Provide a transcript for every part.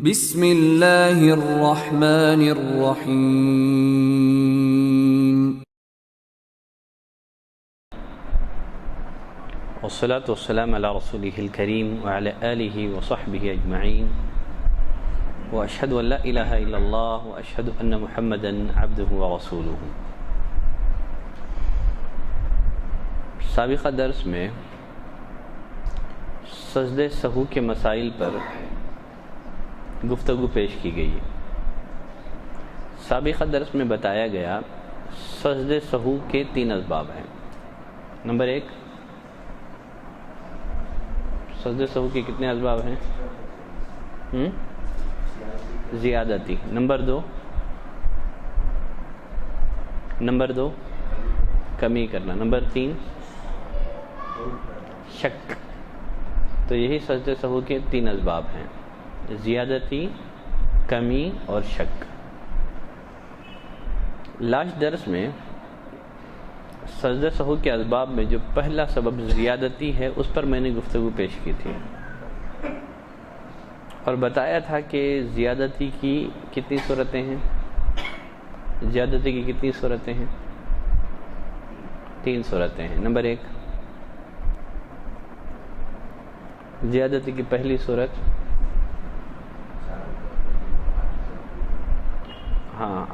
بسم اللہ الرحمن الرحیم والصلاة والسلام على رسوله الكريم وعلى آله وصحبه أجمعين وأشهد أن لا إله إلا الله وأشهد أن محمدا عبده ورسوله. سابقہ درس میں سجدہ سہو کے مسائل پر گفتگو پیش کی گئی. سابقہ درس میں بتایا گیا سجدہ سہو کے 3 اسباب ہیں. نمبر 1، سجدہ سہو کے کتنے اسباب ہیں؟ زیادتی. نمبر 2 کمی کرنا. نمبر 3 شک. تو یہی سجدہ سہو کے 3 اسباب ہیں، زیادتی، کمی اور شک. لاسٹ درس میں سجدہ سہو کے اسباب میں جو پہلا سبب زیادتی ہے اس پر میں نے گفتگو پیش کی تھی اور بتایا تھا کہ زیادتی کی کتنی صورتیں ہیں؟ زیادتی کی کتنی صورتیں ہیں؟ 3 صورتیں ہیں. نمبر 1، زیادتی کی پہلی صورت،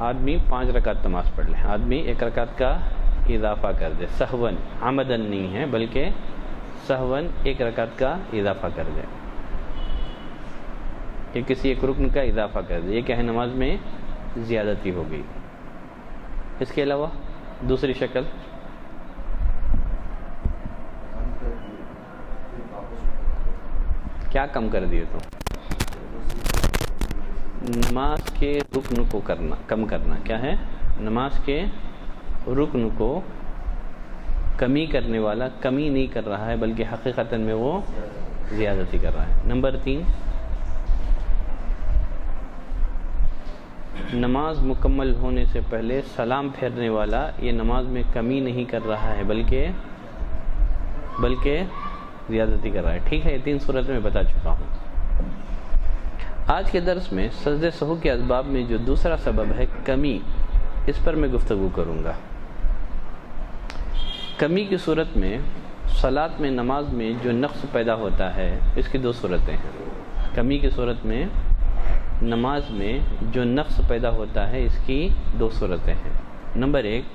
آدمی 5 رکعت نماز پڑھ لے، آدمی 1 رکعت کا اضافہ کر دے، سہون، عمدن نہیں ہے بلکہ سہون 1 رکعت کا اضافہ کر دے، کہ کسی ایک رکن کا اضافہ کر دے. یہ کیا ہے؟ نماز میں زیادتی ہو گئی. اس کے علاوہ دوسری شکل، کیا کم کر دیے؟ تو نماز کے رکن کو کم کرنا. کیا ہے؟ نماز کے رکن کو کمی کرنے والا کمی نہیں کر رہا ہے بلکہ حقیقتاً میں وہ زیادتی کر رہا ہے. نمبر 3، نماز مکمل ہونے سے پہلے سلام پھیرنے والا یہ نماز میں کمی نہیں کر رہا ہے بلکہ زیادتی کر رہا ہے. ٹھیک ہے، یہ 3 صورتیں میں بتا چکا ہوں. آج کے درس میں سجدہ سہو کے اسباب میں جو دوسرا سبب ہے کمی، اس پر میں گفتگو کروں گا. کمی کی صورت میں صلاۃ میں نماز میں جو نقص پیدا ہوتا ہے اس کی 2 صورتیں ہیں. کمی کی صورت میں نماز میں جو نقص پیدا ہوتا ہے اس کی 2 صورتیں ہیں. نمبر 1،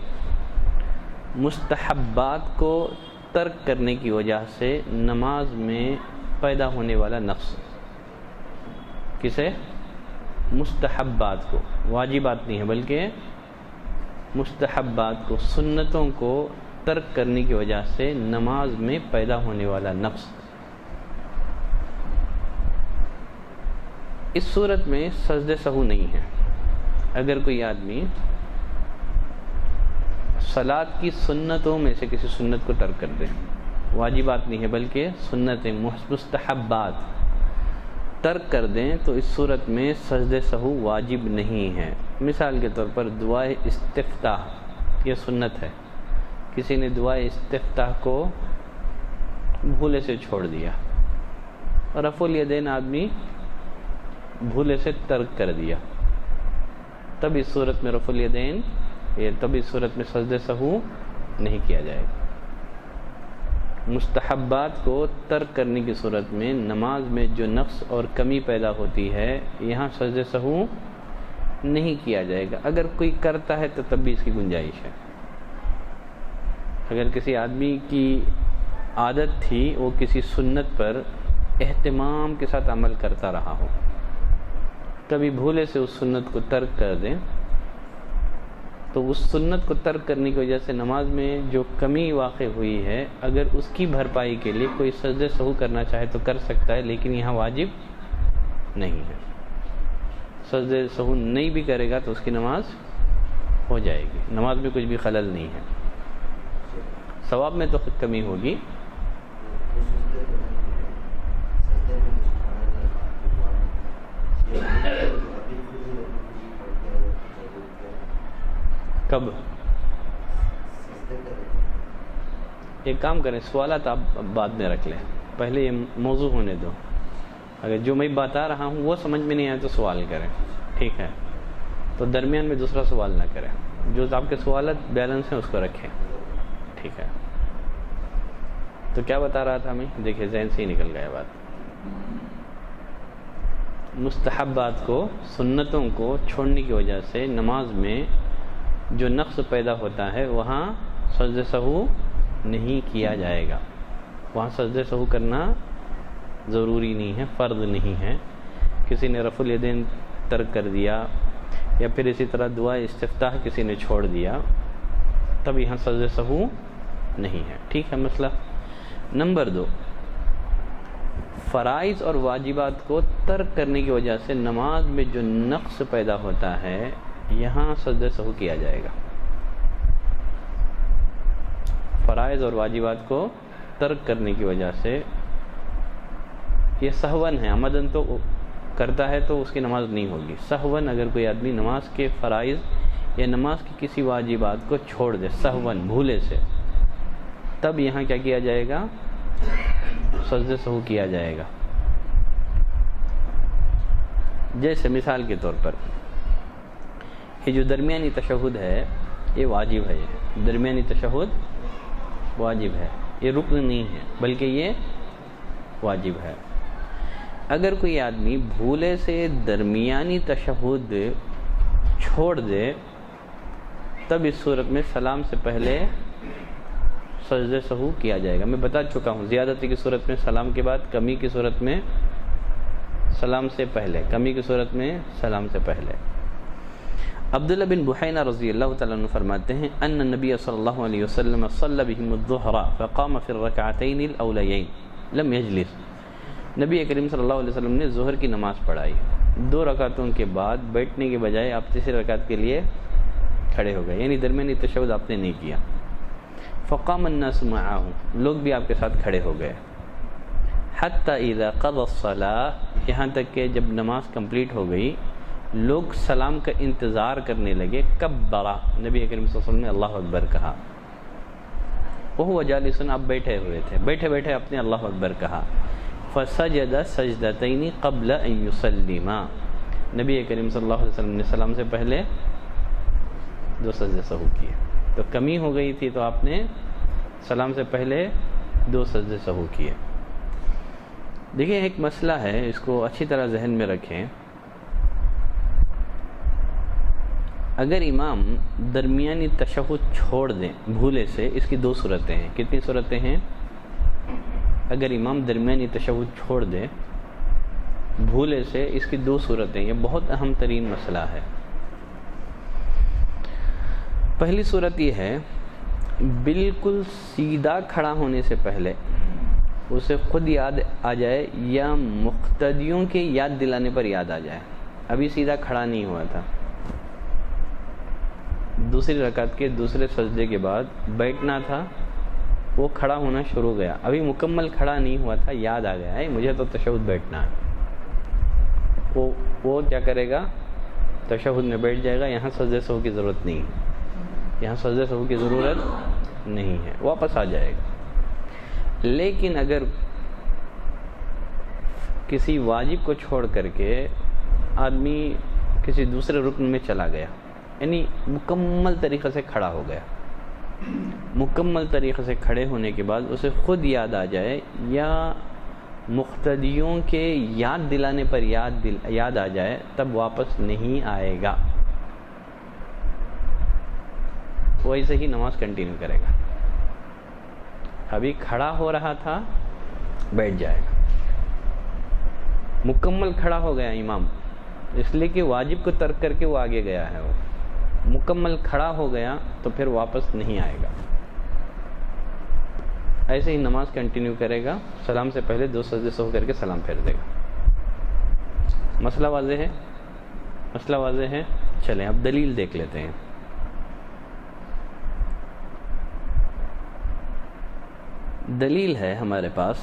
مستحبات کو ترک کرنے کی وجہ سے نماز میں پیدا ہونے والا نقص. کسے؟ مستحبات کو، واجبات نہیں ہے بلکہ مستحبات کو، سنتوں کو ترک کرنے کی وجہ سے نماز میں پیدا ہونے والا نقص. اس صورت میں سجدہ سہو نہیں ہے. اگر کوئی آدمی صلاۃ کی سنتوں میں سے کسی سنت کو ترک کر دے، واجبات نہیں ہے بلکہ سنتیں، مستحبات ترک کر دیں، تو اس صورت میں سجدہ سہو واجب نہیں ہے. مثال کے طور پر دعائے استفتاح، یہ سنت ہے، کسی نے دعائے استفتاح کو بھولے سے چھوڑ دیا، رفع الیدین آدمی بھولے سے ترک کر دیا، تب اس صورت میں رفع الیدین، تب اس صورت میں سجدہ سہو نہیں کیا جائے گا. مستحبات کو ترک کرنے کی صورت میں نماز میں جو نقص اور کمی پیدا ہوتی ہے یہاں سجدہ سہو نہیں کیا جائے گا. اگر کوئی کرتا ہے تو تب بھی اس کی گنجائش ہے. اگر کسی آدمی کی عادت تھی وہ کسی سنت پر اہتمام کے ساتھ عمل کرتا رہا ہو، کبھی بھولے سے اس سنت کو ترک کر دیں، تو اس سنت کو ترک کرنے کی وجہ سے نماز میں جو کمی واقع ہوئی ہے اگر اس کی بھرپائی کے لیے کوئی سجدہ سہو کرنا چاہے تو کر سکتا ہے، لیکن یہاں واجب نہیں ہے. سجدہ سہو نہیں بھی کرے گا تو اس کی نماز ہو جائے گی، نماز میں کچھ بھی خلل نہیں ہے. ثواب میں تو کمی ہوگی. کب؟ ایک کام کریں، سوالات آپ بعد میں رکھ لیں، پہلے یہ موضوع ہونے دو. اگر جو میں بتا رہا ہوں وہ سمجھ میں نہیں آئے تو سوال کریں، ٹھیک ہے؟ تو درمیان میں دوسرا سوال نہ کریں، جو آپ کے سوالات بیلنس ہیں اس کو رکھیں، ٹھیک ہے؟ تو کیا بتا رہا تھا میں؟ دیکھیں ذہن سے ہی نکل گیا بات۔ مستحبات کو، سنتوں کو چھوڑنے کی وجہ سے نماز میں جو نقص پیدا ہوتا ہے وہاں سجدہ سہو نہیں کیا جائے گا، وہاں سجدہ سہو کرنا ضروری نہیں ہے، فرض نہیں ہے۔ کسی نے رفع الیدین ترک کر دیا یا پھر اسی طرح دعا استفتاح کسی نے چھوڑ دیا، تب یہاں سجدہ سہو نہیں ہے، ٹھیک ہے مسئلہ؟ نمبر 2، فرائض اور واجبات کو ترک کرنے کی وجہ سے نماز میں جو نقص پیدا ہوتا ہے یہاں سجدہ سہو کیا جائے گا۔ فرائض اور واجبات کو ترک کرنے کی وجہ سے، یہ سہون ہے، عمدن تو کرتا ہے تو اس کی نماز نہیں ہوگی، سہون اگر کوئی آدمی نماز کے فرائض یا نماز کی کسی واجبات کو چھوڑ دے سہون، بھولے سے، تب یہاں کیا کیا جائے گا؟ سجدہ سہو کیا جائے گا۔ جیسے مثال کے طور پر یہ جو درمیانی تشہد ہے یہ واجب ہے، یہ درمیانی تشہد واجب ہے، یہ رکن نہیں ہے بلکہ یہ واجب ہے۔ اگر کوئی آدمی بھولے سے درمیانی تشہد چھوڑ دے تب اس صورت میں سلام سے پہلے سجدہ سہو کیا جائے گا۔ میں بتا چکا ہوں، زیادتی کی صورت میں سلام کے بعد، کمی کی صورت میں سلام سے پہلے، کمی کی صورت میں سلام سے پہلے۔ عبداللہ بن بحینہ رضی اللہ تعالیٰ عنہ فرماتے ہیں ان النبی صلی اللہ علیہ وسلم صلی بهم الظہر فقام فی الرکعتین الاولیین لم یجلس۔ نبی کریم صلی اللہ علیہ وسلم نے ظہر کی نماز پڑھائی، 2 رکعتوں کے بعد بیٹھنے کے بجائے آپ تیسری رکعت کے لیے کھڑے ہو گئے، یعنی درمیانی تشہد آپ نے نہیں کیا۔ فقام الناس معہ، لوگ بھی آپ کے ساتھ کھڑے ہو گئے۔ حتی اذا قضى الصلاة، یہاں تک کہ جب نماز کمپلیٹ ہو گئی لوگ سلام کا انتظار کرنے لگے، کبرا، نبی کریم صلی اللہ علیہ وسلم نے اللہ اکبر کہا۔ وہو جالس، آپ بیٹھے ہوئے تھے، بیٹھے بیٹھے آپ نے اللہ اکبر کہا۔ فسجد سجدتین قبل ان یسلم، نبی کریم صلی اللہ علیہ وسلم نے سلام سے پہلے 2 سجدے سہو کیے۔ تو کمی ہو گئی تھی تو آپ نے سلام سے پہلے 2 سجدے سہو کیے۔ دیکھیں ایک مسئلہ ہے، اس کو اچھی طرح ذہن میں رکھیں۔ اگر امام درمیانی تشہد چھوڑ دیں بھولے سے، اس کی 2 صورتیں ہیں۔ کتنی صورتیں ہیں؟ اگر امام درمیانی تشہد چھوڑ دے بھولے سے، اس کی 2 صورتیں، یہ بہت اہم ترین مسئلہ ہے۔ پہلی صورت یہ ہے، بالکل سیدھا کھڑا ہونے سے پہلے اسے خود یاد آ جائے یا مقتدیوں کے یاد دلانے پر یاد آ جائے، ابھی سیدھا کھڑا نہیں ہوا تھا، دوسری رکعت کے دوسرے سجدے کے بعد بیٹھنا تھا، وہ کھڑا ہونا شروع ہو گیا، ابھی مکمل کھڑا نہیں ہوا تھا، یاد آ گیا ہے مجھے تو تشہد بیٹھنا ہے، وہ کیا کرے گا؟ تشہد میں بیٹھ جائے گا، یہاں سجدہ سہو کی ضرورت نہیں ہے، یہاں سجدہ سہو کی ضرورت نہیں ہے، واپس آ جائے گا۔ لیکن اگر کسی واجب کو چھوڑ کر کے آدمی کسی دوسرے رکن میں چلا گیا، یعنی مکمل طریقے سے کھڑا ہو گیا، مکمل طریقے سے کھڑے ہونے کے بعد اسے خود یاد آ جائے یا مقتدیوں کے یاد دلانے پر یاد آ جائے، تب واپس نہیں آئے گا، ویسے ہی نماز کنٹینیو کرے گا۔ ابھی کھڑا ہو رہا تھا، بیٹھ جائے گا، مکمل کھڑا ہو گیا امام، اس لیے کہ واجب کو ترک کر کے وہ آگے گیا ہے، وہ مکمل کھڑا ہو گیا تو پھر واپس نہیں آئے گا، ایسے ہی نماز کنٹینیو کرے گا، سلام سے پہلے 2 سجدے سہو کر کے سلام پھیر دے گا۔ مسئلہ واضح ہے؟ مسئلہ واضح ہے؟ چلیں اب دلیل دیکھ لیتے ہیں۔ دلیل ہے ہمارے پاس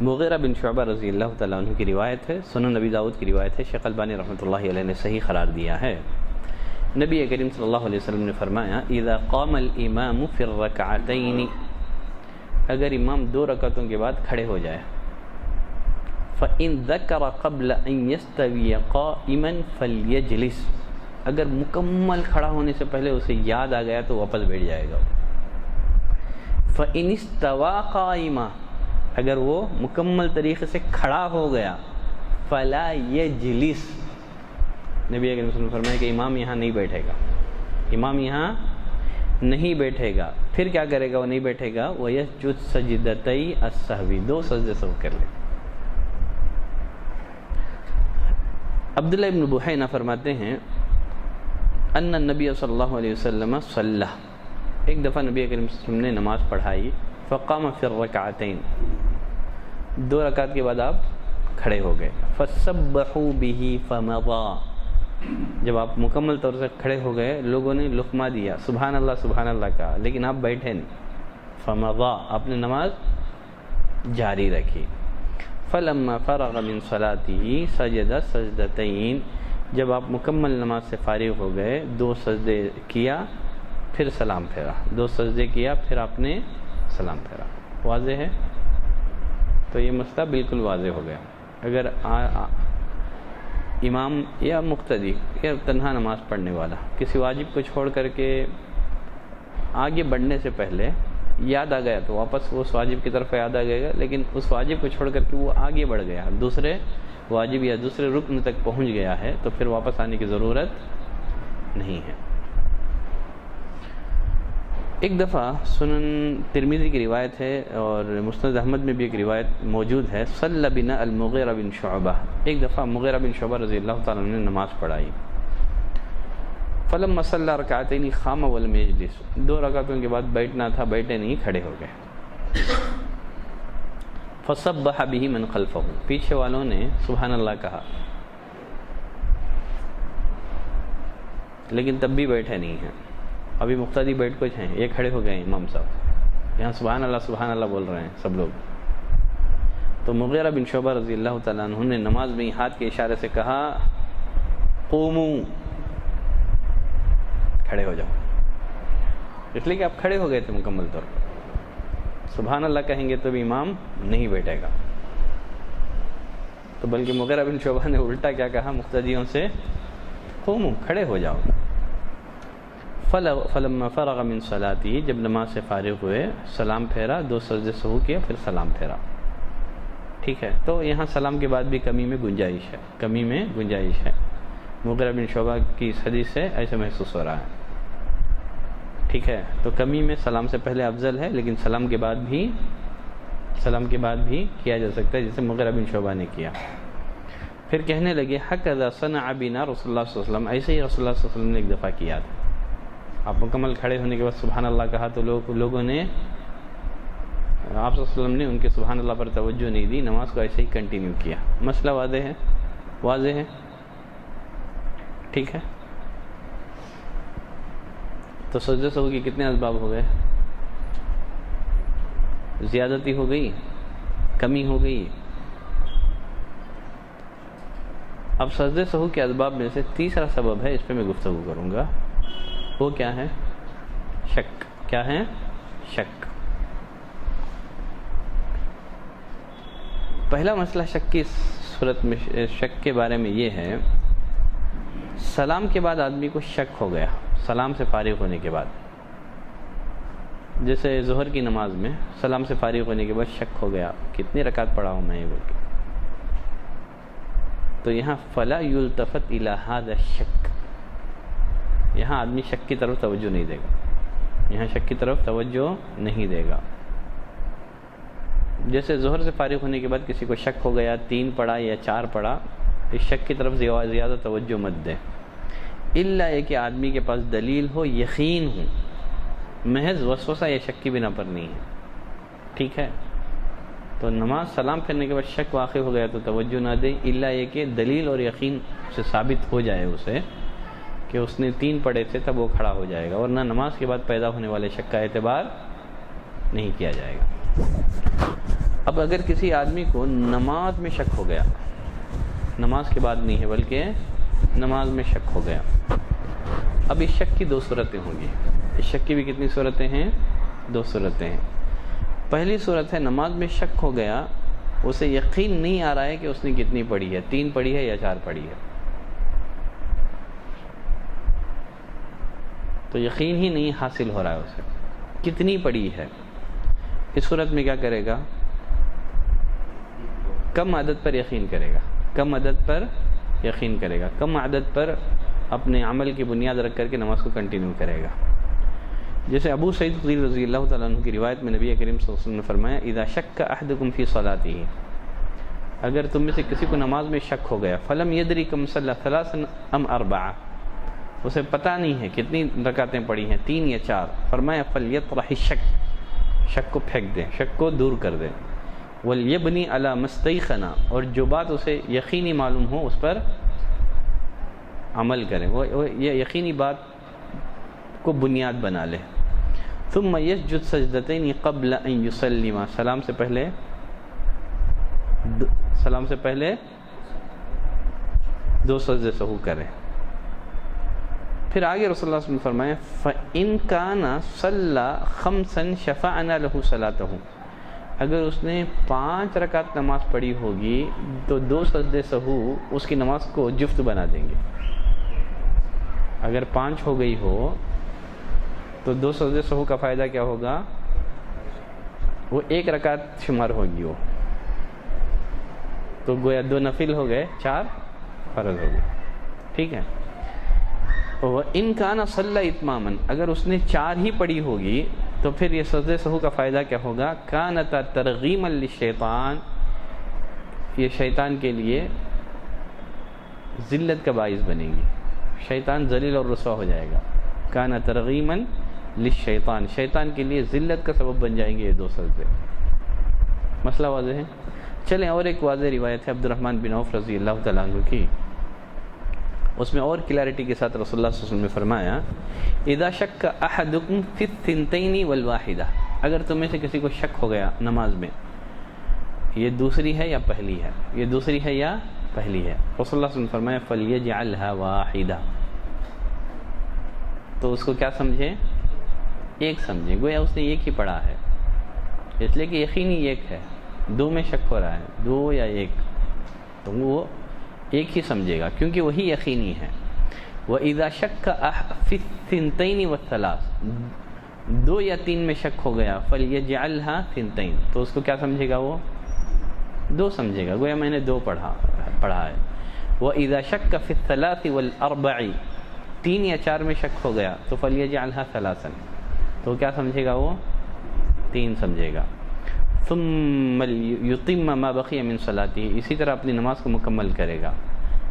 مغیرہ بن شعبہ رضی اللہ تعالیٰ عنہ کی روایت ہے، سنن نبی داؤد کی روایت ہے، شیخ البانی رحمۃ اللہ علیہ نے صحیح قرار دیا ہے۔ نبی کریم صلی اللہ علیہ وسلم نے فرمایا، اذا قام الامام فی الرکعتین، اگر امام 2 رکعتوں کے بعد کھڑے ہو جائے، فَإِن ذَكَرَ قَبْلَ أَن يَسْتَوِيَ قَائِمًا فَلْيَجْلِسْ، اگر مکمل کھڑا ہونے سے پہلے اسے یاد آ گیا تو واپس بیٹھ جائے گا. فَإِنِ اسْتَوَىٰ قَائِمًا، اگر وہ مکمل طریقے سے کھڑا ہو گیا، فَلَا يَجْلِسْ، نبی اکرم صلی اللہ علیہ وسلم نے فرمایا کہ امام یہاں نہیں بیٹھے گا، امام یہاں نہیں بیٹھے گا. پھر کیا کرے گا؟ وہ نہیں بیٹھے گا. وَيَسْجُدْ سَجْدَتَيْ السَّهْوِ، 2 سجدے سہو کر لے. عبداللہ ابن بحینہ فرماتے ہیں ان النبی صلی اللہ علیہ وسلم صلی، ایک دفعہ نبی کریم صلی اللہ علیہ وسلم نے نماز پڑھائی. فقام فی الرکعتین، 2 رکعت کے بعد آپ کھڑے ہو گئے. فسبحوا به فمضى، جب آپ مکمل طور سے کھڑے ہو گئے لوگوں نے لقمہ دیا، سبحان اللہ کہا، لیکن آپ بیٹھے نہیں. فمضى، آپ نے نماز جاری رکھی. فلما فرغ من صلاته سجد سجدتين، جب آپ مکمل نماز سے فارغ ہو گئے 2 سجدے کیا پھر سلام پھیرا، 2 سجدے کیا پھر آپ نے سلام پھیرا. واضح ہے؟ تو یہ مسئلہ بالکل واضح ہو گیا. اگر امام یا مقتدی یا تنہا نماز پڑھنے والا کسی واجب کو چھوڑ کر کے آگے بڑھنے سے پہلے یاد آ گیا تو واپس اس واجب کی طرف یاد آ گئے گا، لیکن اس واجب کو چھوڑ کر کے وہ آگے بڑھ گیا، دوسرے واجب یا دوسرے رکن تک پہنچ گیا ہے، تو پھر واپس آنے کی ضرورت نہیں ہے. ایک دفعہ سنن ترمذی کی روایت ہے اور مسند احمد میں بھی ایک روایت موجود ہے، صلی بنا المغیرہ بن شعبہ، ایک دفعہ مغیرہ بن شعبہ رضی اللہ تعالیٰ عنہ نے نماز پڑھائی. فلما صلی رکعتین قام ولم یجلس، 2 رکعتوں کے بعد بیٹھنا تھا، بیٹھے نہیں، کھڑے ہو گئے. فسبح به من خلفہ، پیچھے والوں نے سبحان اللہ کہا، لیکن تب بھی بیٹھے نہیں ہیں. ابھی مقتدی بیٹھ کچھ ہیں، یہ کھڑے ہو گئے ہیں امام صاحب، یہاں سبحان اللہ بول رہے ہیں سب لوگ. تو مغیرہ بن شعبہ رضی اللہ تعالیٰ عنہ نے نماز میں ہاتھ کے اشارے سے کہا قوموا، کھڑے ہو جاؤ، اس لیے کہ آپ کھڑے ہو گئے تھے مکمل طور پر. سبحان اللہ کہیں گے تو بھی امام نہیں بیٹھے گا. تو بلکہ مغیرہ بن شعبہ نے الٹا کیا کہا مقتدیوں سے، قوموا، کھڑے ہو جاؤ. فلما فرغ من صلاتی، جب نماز سے فارغ ہوئے سلام پھیرا، 2 سجدے سہو کیا پھر سلام پھیرا. ٹھیک ہے، تو یہاں سلام کے بعد بھی کمی میں گنجائش ہے. مغیرہ بن شعبہ کی اس حدیث سے ایسے محسوس ہو رہا ہے. ٹھیک ہے، تو کمی میں سلام سے پہلے افضل ہے، لیکن سلام کے بعد بھی کیا جا سکتا ہے، جیسے مغیرہ بن شعبہ نے کیا. پھر کہنے لگے حکذا صنع بنا رسول اللہ صلی اللہ علیہ وسلم، ایسے ہی رسول اللہ صلی اللہ علیہ وسلم نے ایک دفعہ کیا تھا. آپ مکمل کھڑے ہونے کے بعد سبحان اللہ کہا تو لوگوں نے، آپ صلی اللہ علیہ وسلم نے ان کے سبحان اللہ پر توجہ نہیں دی، نماز کو ایسے ہی کنٹینیو کیا. مسئلہ واضح ہے. ٹھیک ہے، تو سجدہ سہو کے کتنے اسباب ہو گئے؟ زیادتی ہو گئی، کمی ہو گئی. اب سجدہ سہو کے اسباب میں سے تیسرا سبب ہے، اس پہ میں گفتگو کروں گا. وہ کیا ہے؟ شک. کیا ہے؟ شک. پہلا مسئلہ شک کی صورت میں، شک کے بارے میں یہ ہے، سلام کے بعد آدمی کو شک ہو گیا، سلام سے فارغ ہونے کے بعد، جیسے ظہر کی نماز میں سلام سے فارغ ہونے کے بعد شک ہو گیا کتنی رکعت پڑھا ہوں میں یہ بول کے. تو یہاں فلا یلتفت الی ھذا الشک، یہاں آدمی شک کی طرف توجہ نہیں دے گا. جیسے ظہر سے فارغ ہونے کے بعد کسی کو شک ہو گیا 3 پڑھا یا 4 پڑھا، اس شک کی طرف زیادہ توجہ مت دے، الا یہ کہ آدمی کے پاس دلیل ہو، یقین ہو، محض وسوسہ یا شک کی بنا پر نہیں ہے. ٹھیک ہے، تو نماز سلام پھیرنے کے بعد شک واقع ہو گیا تو توجہ نہ دے، الا یہ کہ دلیل اور یقین سے ثابت ہو جائے اسے کہ اس نے 3 پڑھے تھے تب وہ کھڑا ہو جائے گا، ورنہ نماز کے بعد پیدا ہونے والے شک کا اعتبار نہیں کیا جائے گا. اب اگر کسی آدمی کو نماز میں شک ہو گیا، نماز کے بعد نہیں ہے بلکہ نماز میں شک ہو گیا، اب اس شک کی 2 صورتیں ہوں گی. اس شک کی بھی کتنی صورتیں ہیں؟ 2 صورتیں ہیں. پہلی صورت ہے نماز میں شک ہو گیا اسے یقین نہیں آ رہا ہے کہ اس نے کتنی پڑھی ہے، 3 پڑھی ہے یا 4 پڑھی ہے، تو یقین ہی نہیں حاصل ہو رہا ہے اسے کتنی پڑھی ہے۔ اس صورت میں کیا کرے گا؟ کم عدد پر یقین کرے گا، کم عدد پر یقین کرے گا، کم عدد پر اپنے عمل کی بنیاد رکھ کر کے نماز کو کنٹینیو کرے گا۔ جیسے ابو سعید خدری رضی اللہ تعالیٰ عنہ کی روایت میں نبی کریم صلی اللہ علیہ وسلم نے فرمایا اذا شک احدکم فی صلاتہ، اگر تم میں سے کسی کو نماز میں شک ہو گیا، فلم یدری کم صلی ثلاثا ام اربعہ، اسے پتہ نہیں ہے کتنی رکعتیں پڑھی ہیں، 3 یا 4، فرمایا فلیطرح الشک، شک کو پھینک دیں، شک کو دور کر دیں، ولیبنی علی مستیقن، اور جو بات اسے یقینی معلوم ہو اس پر عمل کریں، وہ یہ یقینی بات کو بنیاد بنا لے۔ ثم یسجد سجدتین قبل ان یسلم، سلام سے پہلے 2 سجدے سہو کریں۔ پھر آگے رسول اللہ صلی اللہ علیہ وسلم نے فرمایا فَإِن كَانَ صَلَّى خَمْسًا شَفَعْنَا لَهُ صَلَاتَهُ، اگر اس نے 5 رکعت نماز پڑھی ہوگی تو 2 سجدے سہو اس کی نماز کو جفت بنا دیں گے۔ اگر 5 ہو گئی ہو تو 2 سجدے سہو کا فائدہ کیا ہوگا؟ وہ 1 رکعت شمار ہوگی، وہ تو گویا 2 نفل ہو گئے، 4 فرض ہو گئے، ٹھیک ہے۔ وَإِن كَانَ صَلَّى إِتْمَامًا، اگر اس نے 4 ہی پڑھی ہوگی تو پھر یہ سجدے سہو کا فائدہ کیا ہوگا؟ كَانَتَا تَرْغِيمًا لِلشَّيْطَانِ، یہ شیطان کے لیے ذلت کا باعث بنے گی، شیطان ذلیل اور رسوا ہو جائے گا۔ كَانَ تَرْغِيمًا لِلشَّيْطَانِ، شیطان کے لیے ذلت کا سبب بن جائیں گے یہ 2 سجدے۔ مسئلہ واضح ہے؟ چلیں اور ایک واضح روایت ہے عبد الرحمن بن عوف رضی اللہ تعالیٰ عنہ کی، اس میں اور کلیئرٹی کے ساتھ رسول اللہ صلی اللہ علیہ وسلم نے فرمایا اذا شک احدکم فی الثنتین والواحدہ، اگر تم میں سے کسی کو شک ہو گیا نماز میں یہ دوسری ہے یا پہلی ہے، یہ دوسری ہے یا پہلی ہے، رسول اللہ صلی اللہ علیہ وسلم نے فرمایا فلیجعلها واحدہ، تو اس کو کیا سمجھے؟ ایک سمجھے، گویا اس نے ایک ہی پڑھا ہے، اس لیے کہ یقینی ایک ہے، 2 میں شک ہو رہا ہے، 2 یا 1، تو وہ ایک ہی سمجھے گا کیونکہ وہی یقینی ہے۔ وَإِذَا شَكَّ فِي الثِّنْتَيْنِ وَالثَّلَاثِ، 2 یا 3 میں شک ہو گیا، فَلْيَجْعَلْهَا ثِنْتَيْن، تو اس کو کیا سمجھے گا؟ وہ 2 سمجھے گا، گویا میں نے 2 پڑھا ہے۔ وَإِذَا شَكَّ فِي الثَّلَاثِ وَالْأَرْبَعِ، 3 یا 4 میں شک ہو گیا تو فَلْيَجْعَلْهَا ثَلَاثًا، تو کیا سمجھے گا؟ وہ 3 سمجھے گا۔ ثم یتم ما بقی من صلاتی، اسی طرح اپنی نماز کو مکمل کرے گا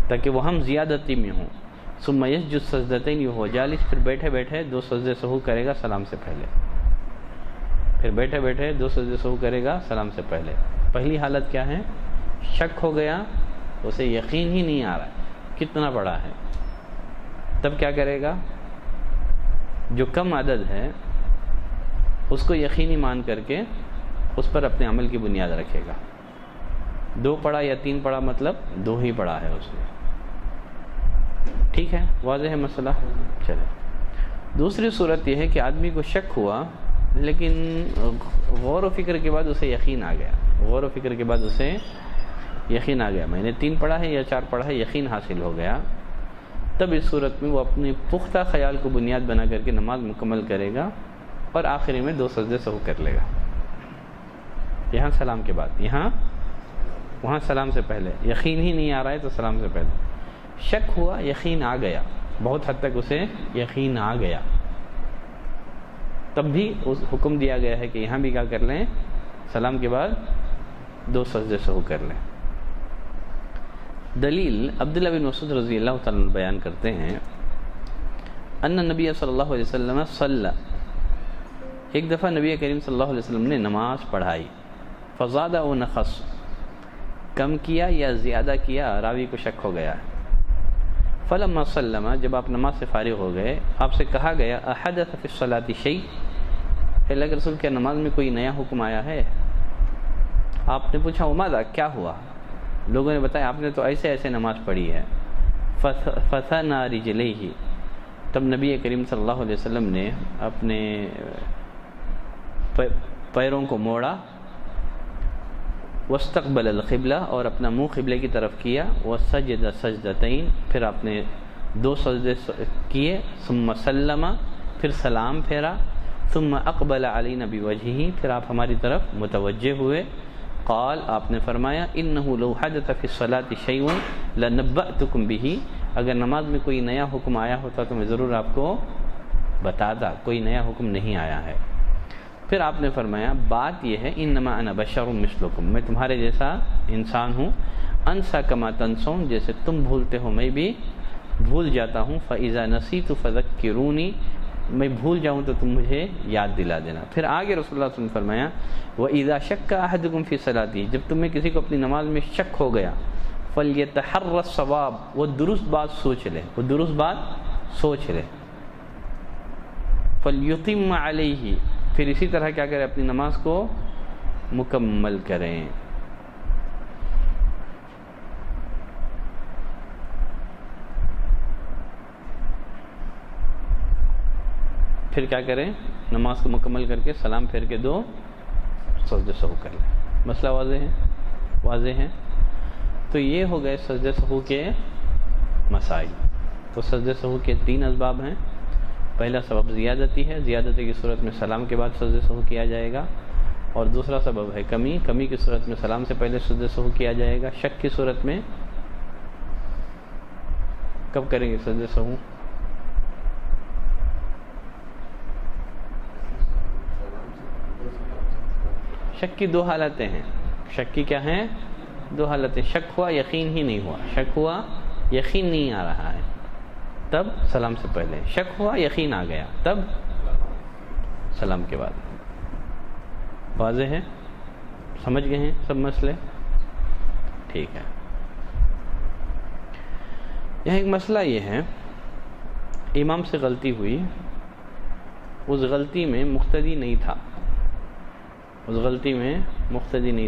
تاکہ وہ ہم زیادتی میں ہوں۔ ثم یسجد سجدتین وهو جالس، پھر بیٹھے بیٹھے 2 سجدے سہو کرے گا سلام سے پہلے، پھر بیٹھے بیٹھے 2 سجدے سہو کرے گا سلام سے پہلے۔ پہلی حالت کیا ہے؟ شک ہو گیا، اسے یقین ہی نہیں آ رہا ہے کتنا پڑھا ہے، تب کیا کرے گا؟ جو کم عدد ہے اس کو یقینی مان کر کے اس پر اپنے عمل کی بنیاد رکھے گا۔ 2 پڑھا یا 3 پڑھا مطلب 2 ہی پڑھا ہے اس نے، ٹھیک ہے؟ واضح ہے مسئلہ؟ چلے دوسری صورت یہ ہے کہ آدمی کو شک ہوا لیکن غور و فکر کے بعد اسے یقین آ گیا، غور و فکر کے بعد اسے یقین آ گیا، میں نے 3 پڑھا ہے یا 4 پڑھا ہے، یقین حاصل ہو گیا، تب اس صورت میں وہ اپنے پختہ خیال کو بنیاد بنا کر کے نماز مکمل کرے گا اور آخری میں 2 سجدے سہو کر لے گا، یہاں سلام کے بعد، وہاں سلام سے پہلے، یقین ہی نہیں آ رہا ہے تو سلام سے پہلے شک ہوا، یقین آ گیا، بہت حد تک اسے یقین آ گیا، تب بھی اس حکم دیا گیا ہے کہ یہاں بھی کیا کر لیں؟ سلام کے بعد 2 سجدے سہو کر لیں۔ دلیل عبداللہ بن مسعود رضی اللہ تعالیٰ عنہ بیان کرتے ہیں ان نبی صلی اللہ علیہ وسلم صلی، ایک دفعہ نبی کریم صلی اللہ علیہ وسلم نے نماز پڑھائی، فزادہ و نقص، کم کیا یا زیادہ کیا، راوی کو شک ہو گیا۔ فلما سلم، جب آپ نماز سے فارغ ہو گئے، آپ سے کہا گیا احدث فی الصلاۃ شیء، اللہ کے رسول، کیا نماز میں کوئی نیا حکم آیا ہے؟ آپ نے پوچھا وماذا، کیا ہوا؟ لوگوں نے بتایا آپ نے تو ایسے ایسے نماز پڑھی ہے۔ فثنى رجلیہ، تب نبی کریم صلی اللہ علیہ وسلم نے اپنے پیروں کو موڑا، واستقبل القبلہ، اور اپنا منہ قبلے کی طرف کیا، وسجد سجدتین، پھر آپ نے 2 سجدے کیے، ثم سلم، پھر سلام پھیرا، ثم اقبل علینا بوجہہ، پھر آپ ہماری طرف متوجہ ہوئے، قال، آپ نے فرمایا، انہ لو حدث فی الصلاۃ شیء لنبأتکم بہ، اگر نماز میں کوئی نیا حکم آیا ہوتا تو میں ضرور آپ کو بتاتا، کوئی نیا حکم نہیں آیا ہے۔ پھر آپ نے فرمایا بات یہ ہے، انما انا بشر مثلکم، میں تمہارے جیسا انسان ہوں، انسا کما تنسون، جیسے تم بھولتے ہو میں بھی بھول جاتا ہوں، فاذا نسیت فذکرونی، میں بھول جاؤں تو تم مجھے یاد دلا دینا۔ پھر آگے رسول اللہ صلی اللہ علیہ وسلم نے فرمایا وَإِذَا شَكَّ أَحَدُكُمْ فِي صَلَاتِهِ، جب تم میں کسی کو اپنی نماز میں شک ہو گیا، فَلْيَتَحَرَّ الصَّوَابَ، وہ درست بات سوچ لے، وہ درست بات سوچ لے، فَلْيُتِمَّ عَلَيْهِ، پھر اسی طرح کیا کریں، اپنی نماز کو مکمل کریں۔ پھر کیا کریں، نماز کو مکمل کر کے سلام پھیر کے 2 سجدے سہو کر لیں۔ مسئلہ واضح ہے۔ تو یہ ہو گئے سجدے سہو کے مسائل۔ تو سجدے سہو کے 3 اسباب ہیں۔ پہلا سبب زیادتی ہے، زیادتی کی صورت میں سلام کے بعد سجدے سہو کیا جائے گا، اور دوسرا سبب ہے کمی کی صورت میں سلام سے پہلے سجدے سہو کیا جائے گا۔ شک کی صورت میں کب کریں گے سجدے سہو؟ شک کی 2 حالتیں ہیں۔ شک کی کیا ہیں؟ 2 حالتیں، شک ہوا یقین ہی نہیں ہوا، شک ہوا یقین نہیں آ رہا ہے تب سلام سے پہلے، شک ہوا یقین آ گیا تب سلام کے بعد۔ واضح ہے؟ سمجھ گئے ہیں سب مسئلے؟ ٹھیک ہے۔ یہاں ایک مسئلہ یہ ہے، امام سے غلطی ہوئی، اس غلطی میں مقتدی نہیں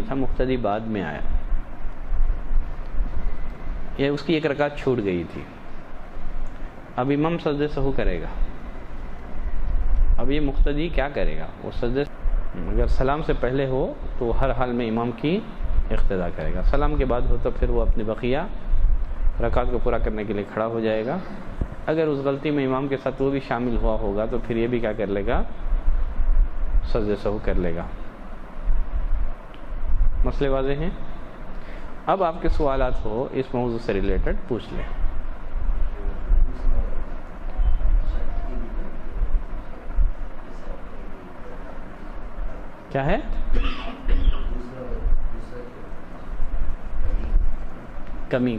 تھا، مقتدی بعد میں آیا، یا اس کی 1 رکعت چھوٹ گئی تھی۔ اب امام سجدے سہو کرے گا، اب یہ مقتدی کیا کرے گا؟ وہ سجدے اگر سلام سے پہلے ہو تو ہر حال میں امام کی اقتداء کرے گا، سلام کے بعد ہو تو پھر وہ اپنی بقیہ رکعت کو پورا کرنے کے لیے کھڑا ہو جائے گا۔ اگر اس غلطی میں امام کے ساتھ وہ بھی شامل ہوا ہوگا تو پھر یہ بھی کیا کر لے گا؟ سجدے سہو کر لے گا۔ مسئلے واضح ہیں؟ اب آپ کے سوالات ہو اس موضوع سے ریلیٹڈ پوچھ لیں۔ کیا ہے؟ کمی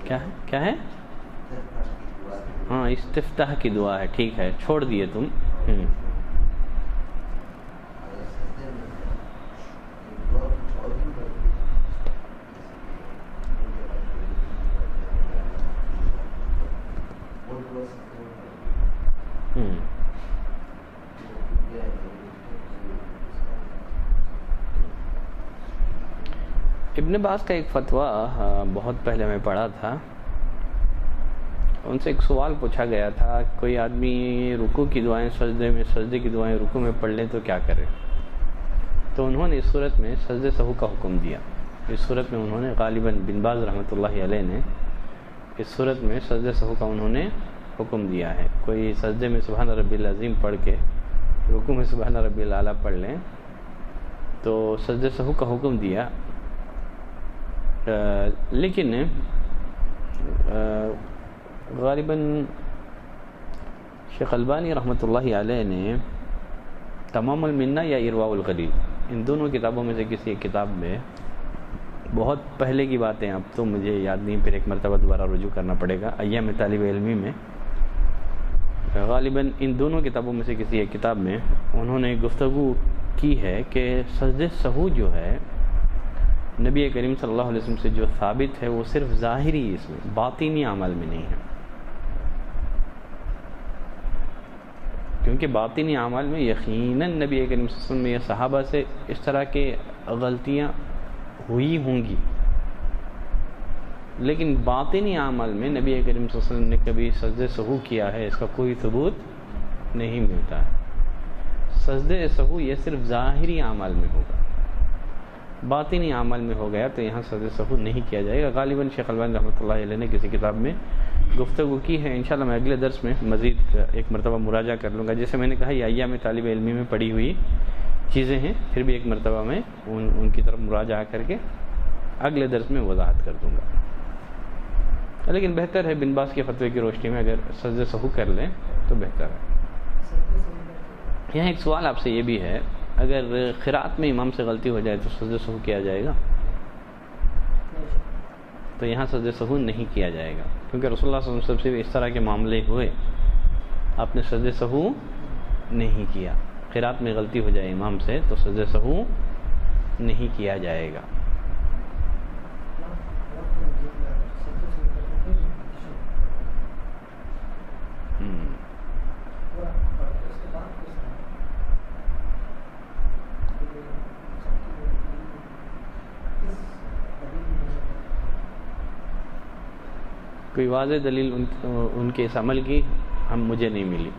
کیا ہے؟ ہاں، استفتاح کی دعا ہے، ٹھیک ہے، چھوڑ دیے تم۔ ابن باز کا ایک فتویٰ بہت پہلے میں پڑھا تھا، ان سے ایک سوال پوچھا گیا تھا، کوئی آدمی رکوع کی دعائیں سجدے کی دعائیں رکوع میں پڑھ لے تو کیا کرے؟ تو انہوں نے اس صورت میں سجدے سہو کا حکم دیا۔ اس صورت میں انہوں نے غالباً بن باز رحمۃ اللہ علیہ نے اس صورت میں سجدے سہو کا انہوں نے حکم دیا ہے۔ کوئی سجدے میں سبحان ربی العظیم پڑھ کے رکوع میں سبحان ربی الاعلیٰ پڑھ لیں تو سجدے سہو کا حکم دیا، لیکن غالباً شیخ البانی رحمۃ اللہ علیہ نے تمام المنہ یا ارواء الغلیل، ان دونوں کتابوں میں سے کسی ایک کتاب میں، بہت پہلے کی باتیں، اب تو مجھے یاد نہیں، پھر ایک مرتبہ دوبارہ رجوع کرنا پڑے گا، ایام طالب علمی میں، غالباً ان دونوں کتابوں میں سے کسی ایک کتاب میں انہوں نے گفتگو کی ہے کہ سجدے سہو جو ہے نبی کریم صلی اللہ علیہ وسلم سے جو ثابت ہے وہ صرف ظاہری، اس میں باطنی عمل میں نہیں ہے، کیونکہ باطنی اعمال میں یقیناً نبی کریم صلی اللہ علیہ وسلم یا صحابہ سے اس طرح کے غلطیاں ہوئی ہوں گی، لیکن باطنی اعمال میں نبی کریم صلی اللہ علیہ وسلم نے کبھی سجدے سہو کیا ہے اس کا کوئی ثبوت نہیں ملتا ہے۔ سجدے سہو یہ صرف ظاہری اعمال میں ہوگا، باطنی اعمال میں ہو گیا تو یہاں سجدے سہو نہیں کیا جائے گا۔ غالباً شیخ البانی رحمۃ اللہ علیہ نے کسی کتاب میں گفتگو کی ہے، انشاءاللہ میں اگلے درس میں مزید ایک مرتبہ مراجعہ کر لوں گا۔ جیسے میں نے کہا یہ ایام طالب علمی میں پڑھی ہوئی چیزیں ہیں، پھر بھی ایک مرتبہ میں ان کی طرف مراجعہ کر کے اگلے درس میں وضاحت کر دوں گا۔ لیکن بہتر ہے بن باز کے فتوے کی روشنی میں اگر سجدے سہو کر لیں تو بہتر ہے۔ یہاں ایک سوال آپ سے یہ بھی ہے، اگر قرات میں امام سے غلطی ہو جائے تو سجدہ سہو کیا جائے گا؟ تو یہاں سجدہ سہو نہیں کیا جائے گا، کیونکہ رسول اللہ صلی اللہ علیہ وسلم سے اس طرح کے معاملے ہوئے، آپ نے سجدہ سہو نہیں کیا۔ قرات میں غلطی ہو جائے امام سے تو سجدہ سہو نہیں کیا جائے گا۔ کوئی واضح دلیل ان کے اس عمل کی مجھے نہیں ملی،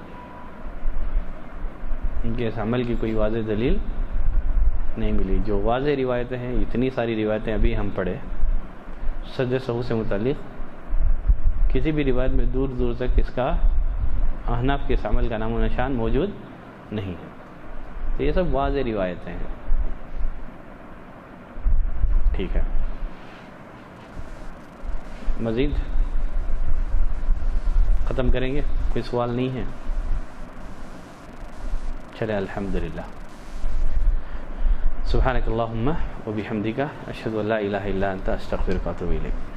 ان کے اس عمل کی کوئی واضح دلیل نہیں ملی۔ جو واضح روایتیں ہیں، اتنی ساری روایتیں ابھی ہم پڑھے سجدہ سہو سے متعلق، کسی بھی روایت میں دور دور تک اس کا احناف کے اس عمل کا نام و نشان موجود نہیں ہے۔ تو یہ سب واضح روایتیں ہیں۔ ٹھیک ہے، مزید ختم کریں گے؟ کوئی سوال نہیں ہے؟ چلے الحمدللہ۔ سبحانک اللہم و بحمدک اشہد ان لا الہ الا انت استغفرک و اتوب الیک۔